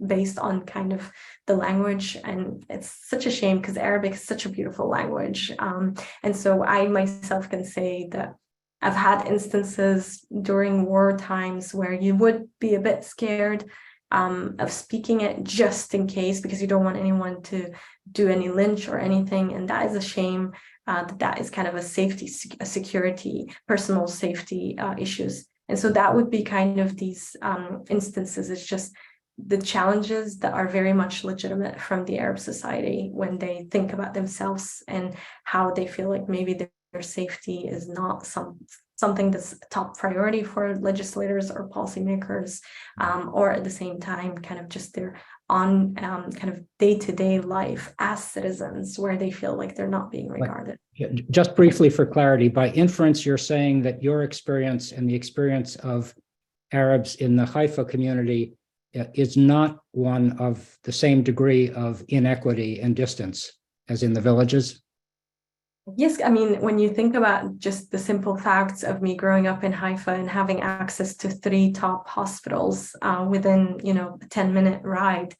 based on kind of the language. And it's such a shame, because Arabic is such a beautiful language. And so I myself can say that I've had instances during war times where you would be a bit scared of speaking it, just in case, because you don't want anyone to do any lynch or anything. And that is a shame. That is kind of a security, personal safety issues. And so that would be kind of these instances. It's just the challenges that are very much legitimate from the Arab society when they think about themselves and how they feel like maybe their safety is not something that's a top priority for legislators or policymakers, or at the same time, kind of just their on kind of day-to-day life as citizens, where they feel like they're not being regarded. Just briefly for clarity, by inference, you're saying that your experience and the experience of Arabs in the Haifa community is not one of the same degree of inequity and distance as in the villages? Yes, I mean, when you think about just the simple facts of me growing up in Haifa and having access to 3 top hospitals within, a 10-minute ride,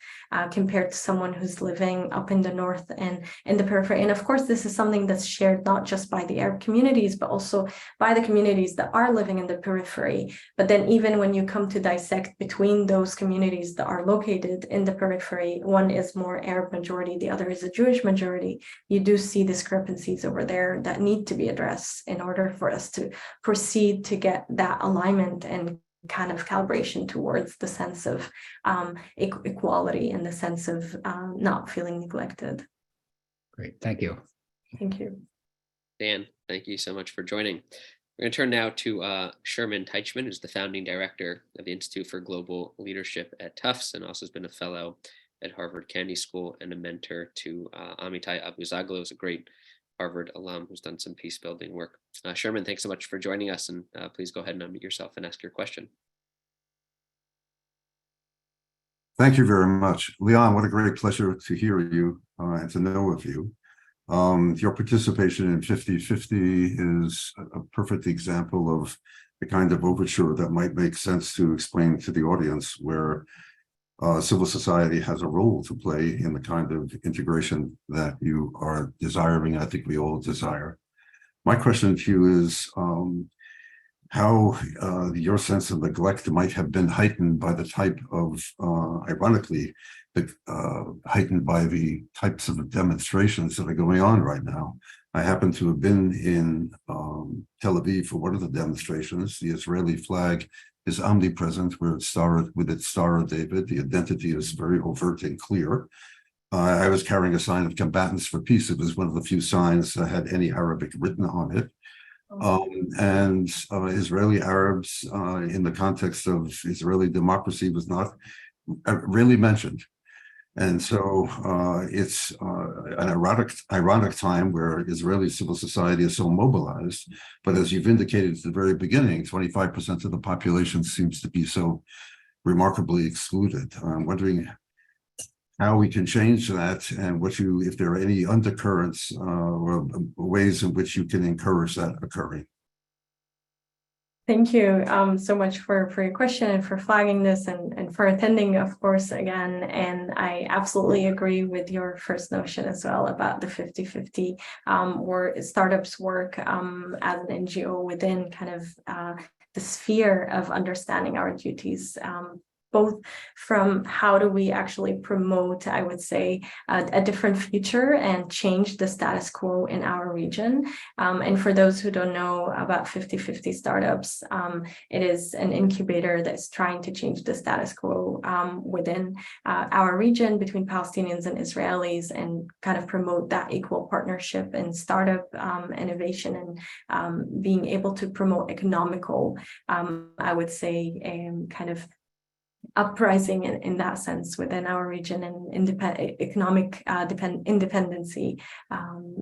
compared to someone who's living up in the north and in the periphery. And of course, this is something that's shared not just by the Arab communities, but also by the communities that are living in the periphery. But then even when you come to dissect between those communities that are located in the periphery, one is more Arab majority, the other is a Jewish majority, you do see discrepancies over there that need to be addressed in order for us to proceed to get that alignment and kind of calibration towards the sense of equality and the sense of not feeling neglected. Great, thank you. Thank you. Dan, thank you so much for joining. We're going to turn now to Sherman Teichmann, who's the founding director of the Institute for Global Leadership at Tufts and also has been a fellow at Harvard Kennedy School and a mentor to Amitai Abuzaglu, who's a great Harvard alum who's done some peace building work. Sherman, thanks so much for joining us, and please go ahead and unmute yourself and ask your question. Thank you very much. Lian, what a great pleasure to hear you and to know of you. Your participation in 50/50 is a perfect example of the kind of overture that might make sense to explain to the audience, where civil society has a role to play in the kind of integration that you are desiring. I think we all desire. My question to you is how your sense of neglect might have been heightened by the type of, ironically, heightened by the types of demonstrations that are going on right now. I happen to have been in Tel Aviv for one of the demonstrations. The Israeli flag is omnipresent with its Star of David. The identity is very overt and clear. I was carrying a sign of Combatants for Peace. It was one of the few signs that had any Arabic written on it. And Israeli Arabs in the context of Israeli democracy was not really mentioned. And so it's an ironic time where Israeli civil society is so mobilized. But as you've indicated at the very beginning, 25% of the population seems to be so remarkably excluded. I'm wondering how we can change that, and if there are any undercurrents or ways in which you can encourage that occurring. Thank you so much for your question and for flagging this and for attending, of course, again. And I absolutely agree with your first notion as well about the 50/50 or startups work as an NGO within kind of the sphere of understanding our duties. Both from how do we actually promote, I would say, a different future and change the status quo in our region. And for those who don't know about 50/50 startups, it is an incubator that's trying to change the status quo within our region between Palestinians and Israelis and kind of promote that equal partnership and startup innovation and being able to promote economical, I would say, kind of uprising in that sense within our region and economic independency.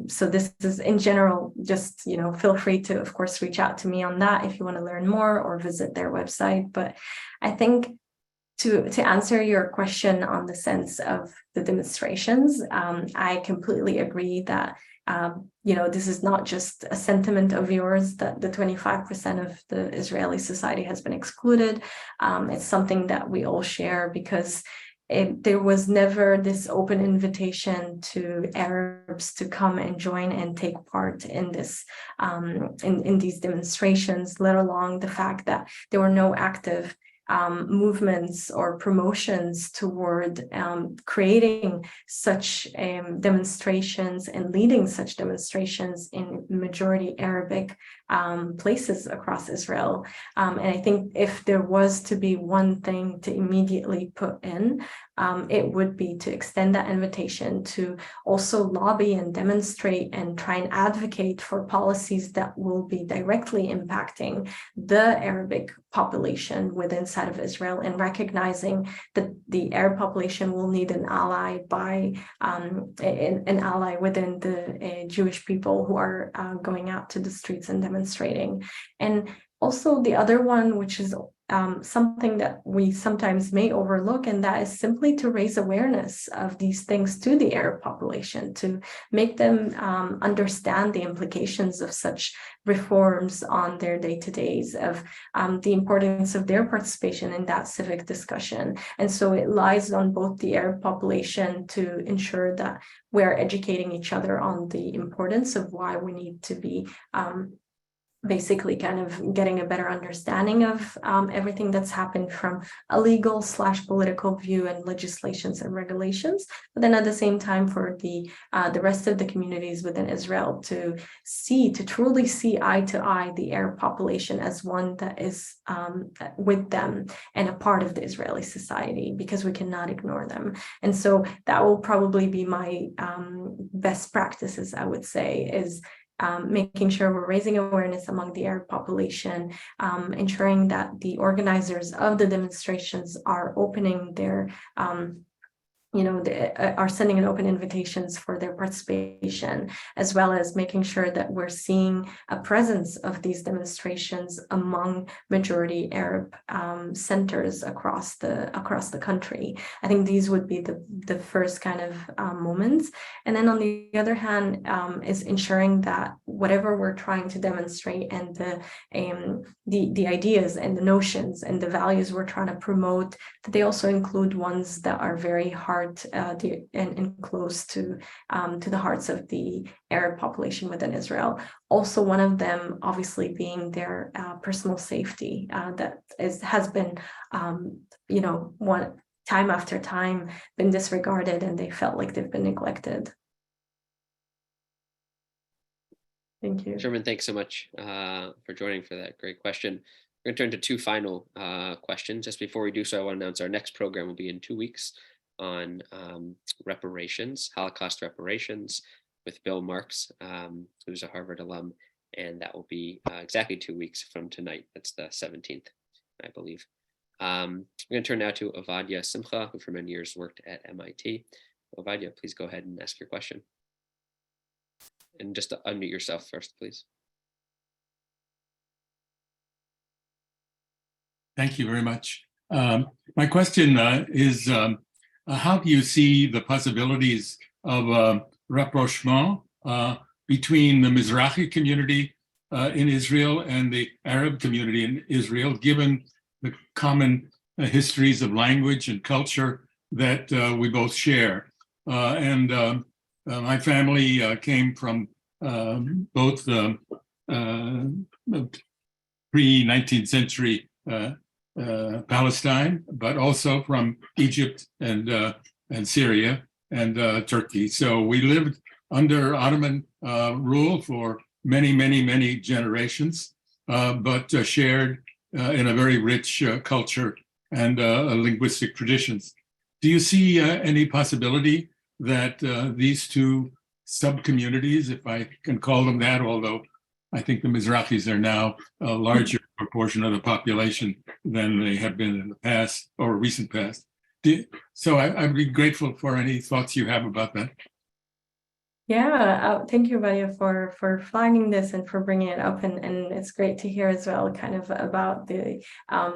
So this is in general, just, feel free to, of course, reach out to me on that if you want to learn more or visit their website. But I think to answer your question on the sense of the demonstrations, I completely agree that this is not just a sentiment of yours that the 25% of the Israeli society has been excluded. It's something that we all share because there was never this open invitation to Arabs to come and join and take part in this in these demonstrations, let alone the fact that there were no active movements or promotions toward creating such demonstrations and leading such demonstrations in majority Arabic places across Israel. And I think if there was to be one thing to immediately put in, it would be to extend that invitation to also lobby and demonstrate and try and advocate for policies that will be directly impacting the Arabic population within inside of Israel, and recognizing that the Arab population will need an ally within the Jewish people who are going out to the streets and demonstrating. And also the other one, which is something that we sometimes may overlook, and that is simply to raise awareness of these things to the Arab population, to make them understand the implications of such reforms on their day-to-days, of the importance of their participation in that civic discussion. And so it lies on both the Arab population to ensure that we're educating each other on the importance of why we need to be basically kind of getting a better understanding of everything that's happened from a legal/political view and legislations and regulations, but then at the same time for the rest of the communities within Israel to truly see eye to eye the Arab population as one that is with them and a part of the Israeli society, because we cannot ignore them. And so that will probably be my best practices, I would say, is making sure we're raising awareness among the Arab population, ensuring that the organizers of the demonstrations are opening their are sending an open invitations for their participation, as well as making sure that we're seeing a presence of these demonstrations among majority Arab centers across the country. I think these would be the first kind of moments. And then on the other hand, is ensuring that whatever we're trying to demonstrate and the ideas and the notions and the values we're trying to promote, that they also include ones that are very hard and close to the hearts of the Arab population within Israel. Also, one of them obviously being their personal safety that has been, one time after time been disregarded, and they felt like they've been neglected. Thank you. Sherman, thanks so much for joining for that great question. We're going to turn to two final questions. Just before we do so, I want to announce our next program will be in 2 weeks on reparations, Holocaust reparations, with Bill Marks, who's a Harvard alum, and that will be exactly 2 weeks from tonight. That's the 17th, I believe. I'm going to turn now to Ovadia Simcha, who for many years worked at MIT. Ovadia, please go ahead and ask your question. And just to unmute yourself first, please. Thank you very much. My question is, how do you see the possibilities of rapprochement between the Mizrahi community in Israel and the Arab community in Israel, given the common histories of language and culture that we both share? My family came from both pre-19th century Palestine, but also from Egypt and Syria and Turkey. So we lived under Ottoman rule for many generations, but shared in a very rich culture and linguistic traditions. Do you see any possibility that these two sub-communities, if I can call them that, although I think the Mizrahis are now a larger proportion of the population than they have been in the past or recent past. So I'd be grateful for any thoughts you have about that. Yeah, thank you, Vadia, for flagging this and for bringing it up, and it's great to hear as well, kind of about the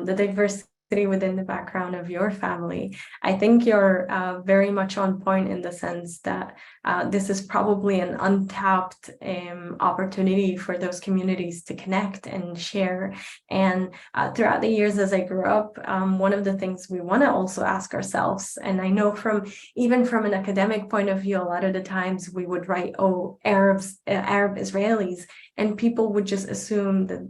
diversity within the background of your family. I think you're very much on point in the sense that this is probably an untapped opportunity for those communities to connect and share. And throughout the years as I grew up, one of the things we want to also ask ourselves, and I know even from an academic point of view, a lot of the times we would write, oh, Arab Israelis, and people would just assume that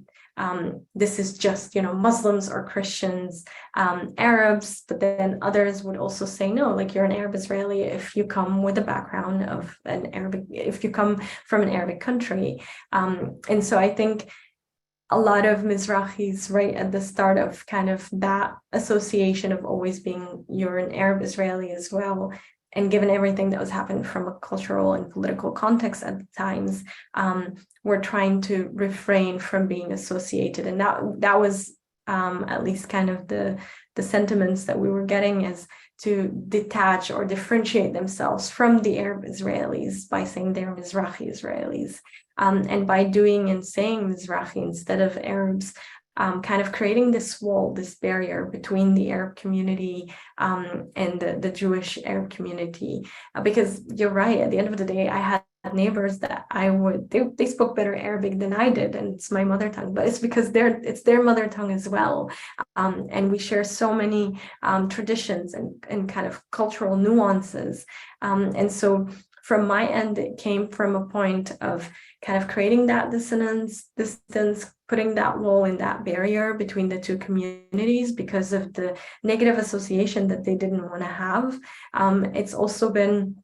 this is just, Muslims or Christians, Arabs, but then others would also say, no, like you're an Arab Israeli if you come with a background of if you come from an Arabic country. And so I think a lot of Mizrahis right at the start of kind of that association of always being, you're an Arab Israeli as well. And given everything that was happening from a cultural and political context at the times, we're trying to refrain from being associated. And that was at least kind of the sentiments that we were getting, is to detach or differentiate themselves from the Arab Israelis by saying they're Mizrahi Israelis. And by doing and saying Mizrahi instead of Arabs, kind of creating this wall, this barrier between the Arab community and the Jewish Arab community. Because you're right, at the end of the day, I had neighbors that they spoke better Arabic than I did, and it's my mother tongue, but it's because it's their mother tongue as well. And we share so many traditions and kind of cultural nuances. And so from my end, it came from a point of kind of creating that distance, putting that wall and that barrier between the two communities because of the negative association that they didn't want to have. It's also been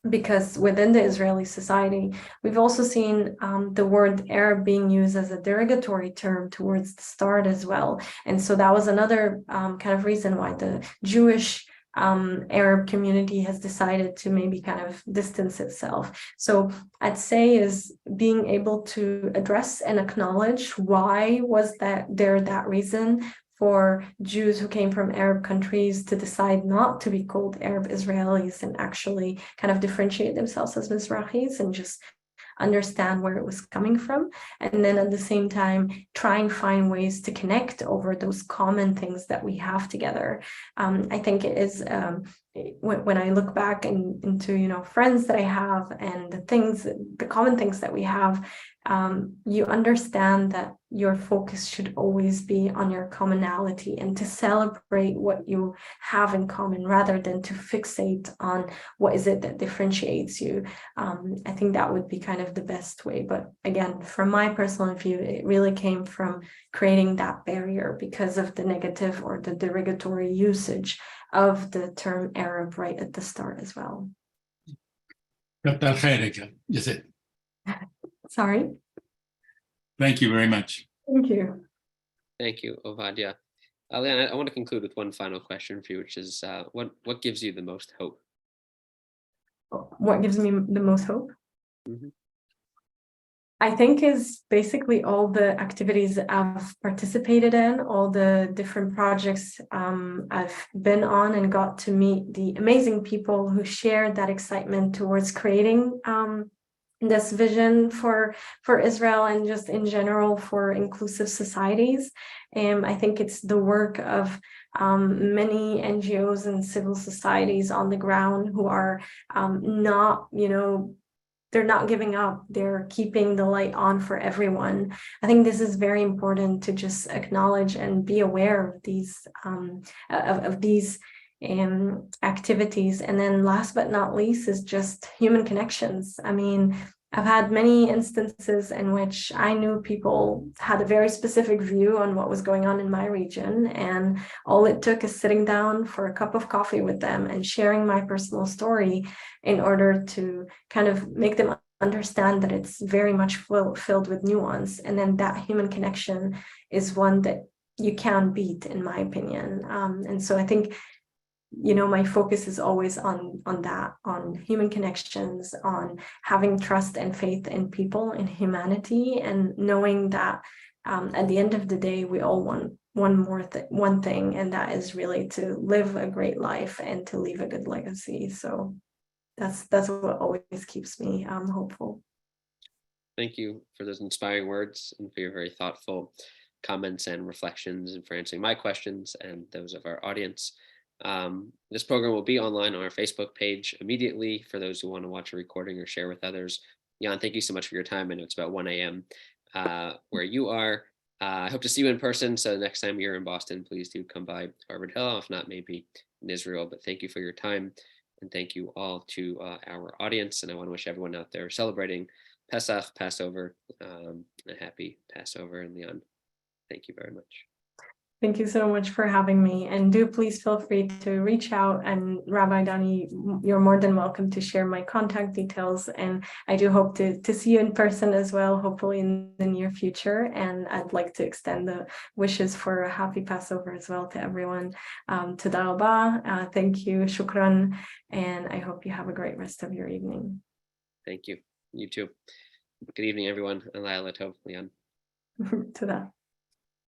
because within the Israeli society, we've also seen the word Arab being used as a derogatory term towards the start as well. And so that was another kind of reason why the Jewish Arab community has decided to maybe kind of distance itself. So I'd say is being able to address and acknowledge why was that reason for Jews who came from Arab countries to decide not to be called Arab Israelis and actually kind of differentiate themselves as Mizrahis and just understand where it was coming from, and then at the same time try and find ways to connect over those common things that we have together. I think it is when I look back into friends that I have and the common things that we have, you understand that your focus should always be on your commonality and to celebrate what you have in common rather than to fixate on what is it that differentiates you. I think that would be kind of the best way. But again, from my personal view, it really came from creating that barrier because of the negative or the derogatory usage of the term Arab right at the start as well. Sorry. Thank you very much. Thank you. Thank you, Ovadia. Lian, I want to conclude with one final question for you, which is what gives you the most hope? What gives me the most hope? Mm-hmm. I think is basically all the activities I've participated in, all the different projects I've been on and got to meet the amazing people who shared that excitement towards creating this vision for Israel and just in general for inclusive societies. I think it's the work of many NGOs and civil societies on the ground who are not, they're not giving up. They're keeping the light on for everyone. I think this is very important to just acknowledge and be aware of these activities. And then last but not least is just human connections. I mean, I've had many instances in which I knew people had a very specific view on what was going on in my region. And all it took is sitting down for a cup of coffee with them and sharing my personal story in order to kind of make them understand that it's very much filled with nuance. And then that human connection is one that you can't beat, in my opinion. And so I think my focus is always on that, on human connections, on having trust and faith in people, in humanity, and knowing that at the end of the day, we all want one thing, and that is really to live a great life and to leave a good legacy. So that's what always keeps me hopeful. Thank you for those inspiring words and for your very thoughtful comments and reflections and for answering my questions and those of our audience. This program will be online on our Facebook page immediately for those who want to watch a recording or share with others. Jan, thank you so much for your time. I know it's about 1 a.m. Where you are. I hope to see you in person. So next time you're in Boston, please do come by Harvard Hillel, if not maybe in Israel. But thank you for your time. And thank you all to our audience. And I want to wish everyone out there celebrating Pesach, Passover, a happy Passover. And Lian, thank you very much. Thank you so much for having me. And do please feel free to reach out. And Rabbi Dani, you're more than welcome to share my contact details. And I do hope to see you in person as well, hopefully in the near future. And I'd like to extend the wishes for a happy Passover as well to everyone. Toda rabah, thank you, shukran. And I hope you have a great rest of your evening. Thank you. You too. Good evening, everyone. Lian. Toda.